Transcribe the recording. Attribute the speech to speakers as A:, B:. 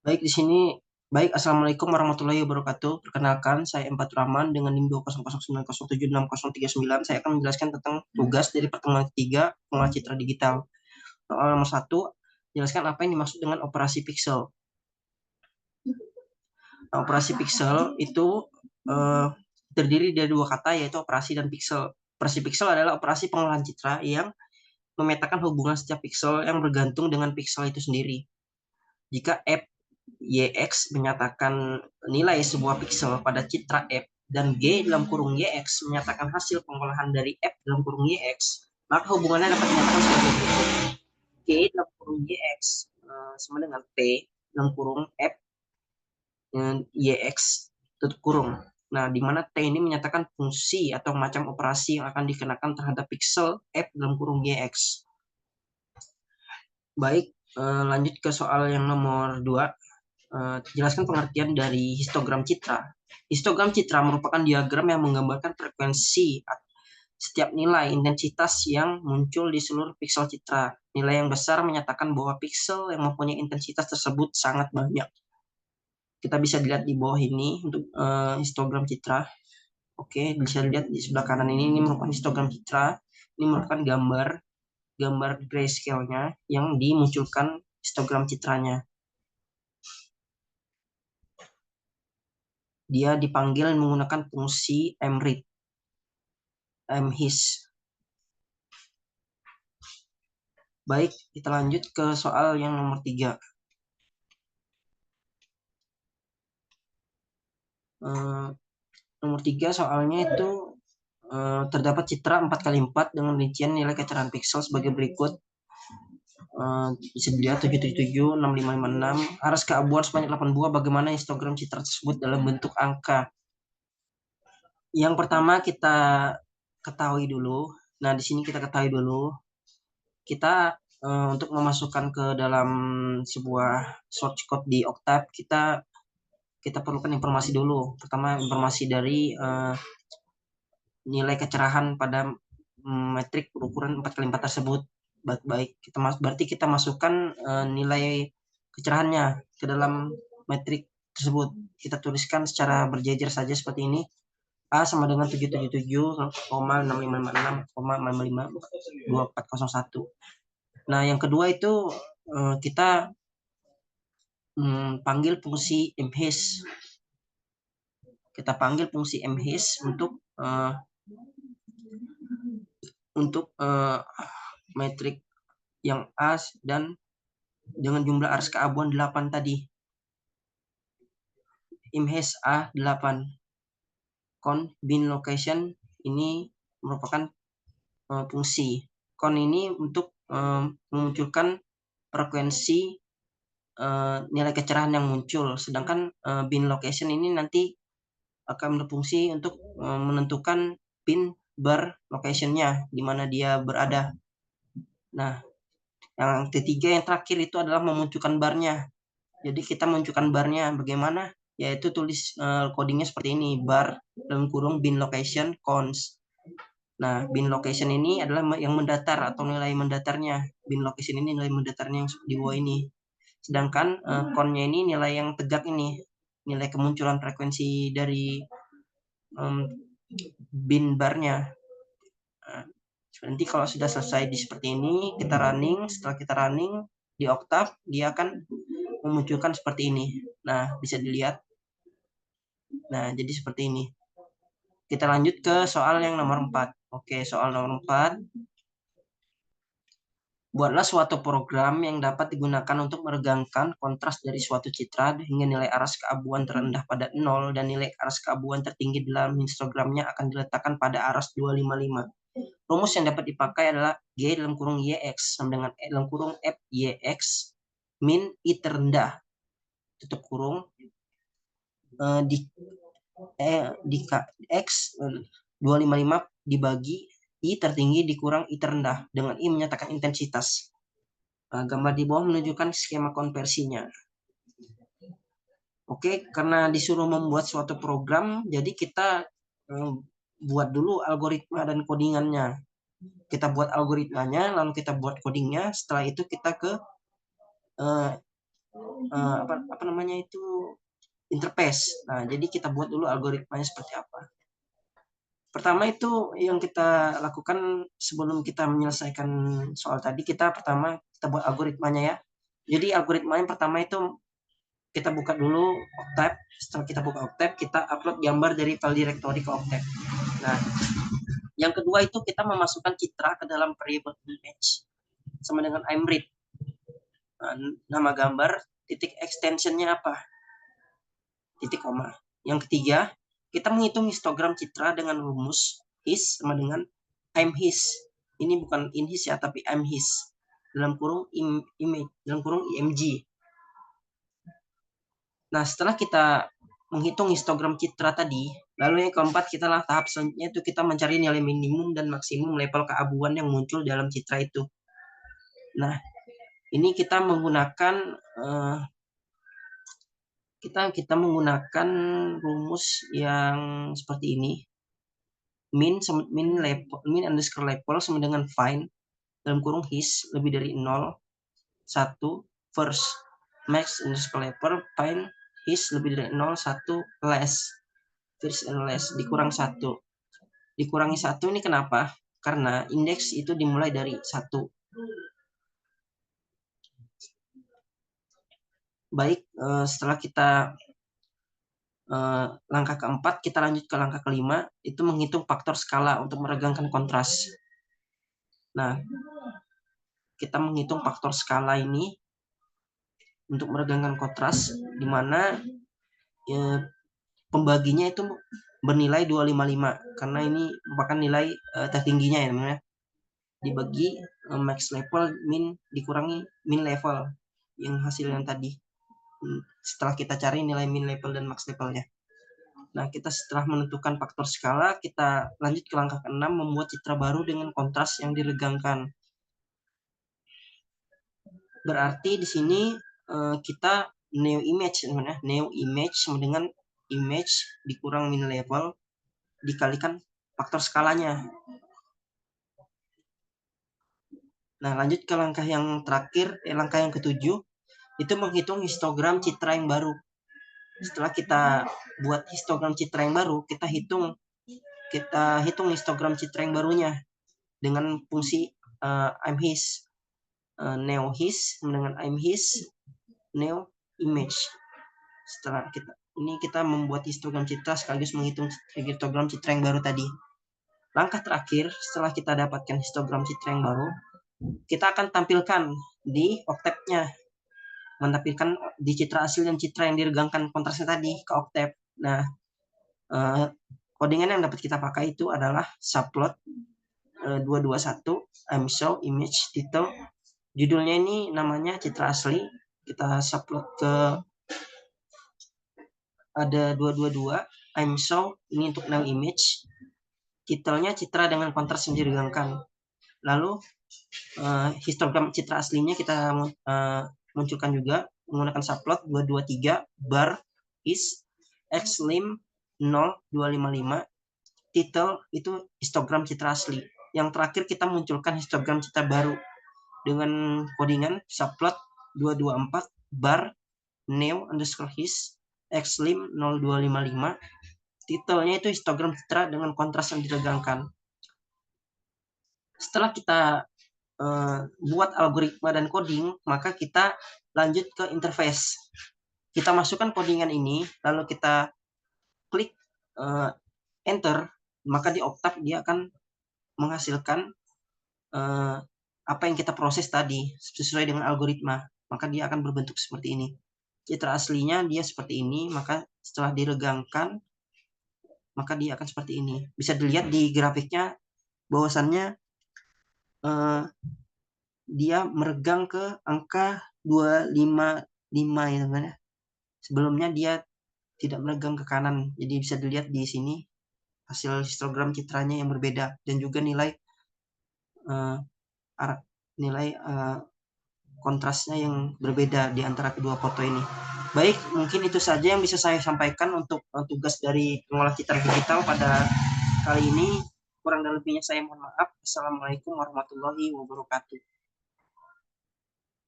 A: Baik, di sini baik. Assalamualaikum warahmatullahi wabarakatuh. Perkenalkan, saya Empat Rahman dengan NIM 20090076039. Saya akan menjelaskan tentang tugas dari pertemuan ketiga pengolah citra digital. Soal nomor 1, jelaskan apa yang dimaksud dengan operasi pixel. Nah, operasi pixel itu terdiri dari dua kata, yaitu operasi dan pixel. Operasi pixel adalah operasi pengolahan citra yang memetakan hubungan setiap pixel yang bergantung dengan pixel itu sendiri. Jika f YX menyatakan nilai sebuah pixel pada citra F dan G dalam kurung YX menyatakan hasil pengolahan dari F dalam kurung YX, maka hubungannya dapat dinyatakan sebagai berikut. G dalam kurung YX sama dengan T dalam kurung F YX tutup kurung. Nah, di mana T ini menyatakan fungsi atau macam operasi yang akan dikenakan terhadap pixel F dalam kurung YX. Baik, lanjut ke soal yang nomor 2. Jelaskan pengertian dari histogram citra. Histogram citra merupakan diagram yang menggambarkan frekuensi setiap nilai intensitas yang muncul di seluruh piksel citra. Nilai yang besar menyatakan bahwa piksel yang mempunyai intensitas tersebut sangat banyak. Kita bisa lihat di bawah ini untuk histogram citra. Oke, bisa lihat di sebelah kanan ini merupakan histogram citra. Ini merupakan gambar grayscale-nya yang dimunculkan histogram citranya. Dia dipanggil menggunakan fungsi mread, mhis. Baik, kita lanjut ke soal yang nomor 3. Nomor 3 soalnya itu terdapat citra 4x4 dengan rincian nilai kecerahan piksel sebagai berikut. Bisa dilihat 777, 6556, aras keabuan sebanyak 8 buah. Bagaimana histogram citra tersebut dalam bentuk angka? Yang pertama kita ketahui dulu. Nah, di sini kita ketahui dulu. Kita untuk memasukkan ke dalam sebuah source code di Octave, kita perlukan informasi dulu. Pertama, informasi dari nilai kecerahan pada metrik berukuran 4x4 tersebut. Baik, berarti kita masukkan nilai kecerahannya ke dalam metrik tersebut. Kita tuliskan secara berjejer saja seperti ini. A sama dengan 777,656,401. Nah, yang kedua itu kita panggil fungsi mhis. Kita panggil fungsi mhis untuk metrik yang A dan dengan jumlah aras keabuan 8 tadi. Imhes A8. Con bin location ini merupakan fungsi. Con ini untuk memunculkan frekuensi nilai kecerahan yang muncul. Sedangkan bin location ini nanti akan berfungsi untuk menentukan pin bar location-nya, di mana dia berada. Nah, yang ketiga, yang terakhir itu adalah memunculkan barnya. Jadi kita munculkan barnya bagaimana? Yaitu tulis codingnya seperti ini, bar dalam kurung bin location cons. Nah, bin location ini adalah yang mendatar atau nilai mendatarnya. Bin location ini nilai mendatarnya yang di bawah ini. Sedangkan connya ini nilai yang tegak ini, nilai kemunculan frekuensi dari bin barnya. Nanti kalau sudah selesai seperti ini, kita running. Setelah kita running di Octave, dia akan memunculkan seperti ini. Nah, bisa dilihat. Nah, jadi seperti ini. Kita lanjut ke soal yang nomor 4. Oke, soal nomor 4. Buatlah suatu program yang dapat digunakan untuk meregangkan kontras dari suatu citra hingga nilai aras keabuan terendah pada 0 dan nilai aras keabuan tertinggi dalam histogramnya akan diletakkan pada aras 255. Rumus yang dapat dipakai adalah G dalam kurung YX sama dengan E dalam kurung F YX min I terendah tutup kurung di X 255 dibagi I tertinggi dikurang I terendah dengan I menyatakan intensitas. Gambar di bawah menunjukkan skema konversinya. Oke, karena disuruh membuat suatu program, jadi kita buat dulu algoritma dan codingannya. Kita buat algoritmanya, lalu kita buat codingnya. Setelah itu kita ke apa namanya itu, interface. Nah, jadi kita buat dulu algoritmanya seperti apa. Pertama itu yang kita lakukan sebelum kita menyelesaikan soal tadi, kita buat algoritmanya ya. Jadi algoritma yang pertama itu kita buka dulu Octave. Setelah kita buka Octave, kita upload gambar dari file directory ke Octave. Nah, yang kedua itu kita memasukkan citra ke dalam variable image sama dengan imread. Nah, nama gambar, titik extensionnya apa? Titik koma. Yang ketiga, kita menghitung histogram citra dengan rumus his sama dengan I'm his. Ini bukan in his ya, tapi I'm his. Dalam kurung image, dalam kurung img. Nah, setelah kita menghitung histogram citra tadi, lalu yang keempat kita tahap selanjutnya itu kita mencari nilai minimum dan maksimum level keabuan yang muncul dalam citra itu. Nah, ini kita menggunakan kita menggunakan rumus yang seperti ini. Min underscore level sama dengan find dalam kurung his lebih dari 0 1 first max underscore level find his lebih dari 0 1 less first and less dikurang 1. Dikurangi 1 ini kenapa? Karena indeks itu dimulai dari 1. Baik, setelah kita langkah keempat, kita lanjut ke langkah kelima, itu menghitung faktor skala untuk meregangkan kontras. Nah, kita menghitung faktor skala ini untuk meregangkan kontras, di mana pembaginya itu bernilai 255, karena ini merupakan nilai tertingginya ya teman-teman. Dibagi max level min dikurangi min level yang hasil yang tadi. Setelah kita cari nilai min level dan max levelnya. Nah, kita setelah menentukan faktor skala, kita lanjut ke langkah ke-6, membuat citra baru dengan kontras yang diregangkan. Berarti di sini kita neo image, ya. Neo image sama dengan image dikurang min level dikalikan faktor skalanya. Nah, lanjut ke langkah yang terakhir, langkah yang ketujuh, itu menghitung histogram citra yang baru. Setelah kita buat histogram citra yang baru, kita hitung histogram citra yang barunya dengan fungsi I'm his, neo his dengan I'm his, neo image. Setelah kita membuat histogram citra sekaligus menghitung histogram citra yang baru tadi. Langkah terakhir, setelah kita dapatkan histogram citra yang baru, kita akan tampilkan di Octave-nya, menampilkan di citra asli dan citra yang diregangkan kontrasnya tadi ke Octave. Nah, codingan yang dapat kita pakai itu adalah subplot 221 I'm show image title. Judulnya ini namanya citra asli. Kita subplot ke ada 222 I'm show ini untuk now image. Titelnya citra dengan kontras yang diregangkan. Lalu histogram citra aslinya kita munculkan juga menggunakan subplot 223 bar is xlim 0255. Titel itu histogram citra asli. Yang terakhir kita munculkan histogram citra baru dengan codingan subplot 224 bar new underscore his xlim 0255. Titelnya itu histogram citra dengan kontras yang diregangkan. Setelah kita buat algoritma dan coding, maka kita lanjut ke interface. Kita masukkan codingan ini, lalu kita klik enter, maka di Octave dia akan menghasilkan apa yang kita proses tadi sesuai dengan algoritma, maka dia akan berbentuk seperti ini. Citra aslinya dia seperti ini, maka setelah diregangkan maka dia akan seperti ini. Bisa dilihat di grafiknya bahwasannya dia meregang ke angka 255 ya teman-teman. Sebelumnya dia tidak meregang ke kanan. Jadi bisa dilihat di sini hasil histogram citranya yang berbeda dan juga nilai kontrasnya yang berbeda di antara kedua foto ini. Baik, mungkin itu saja yang bisa saya sampaikan untuk tugas dari pengolah citra digital pada kali ini. Kurang dan lebihnya saya mohon maaf. Assalamualaikum warahmatullahi wabarakatuh.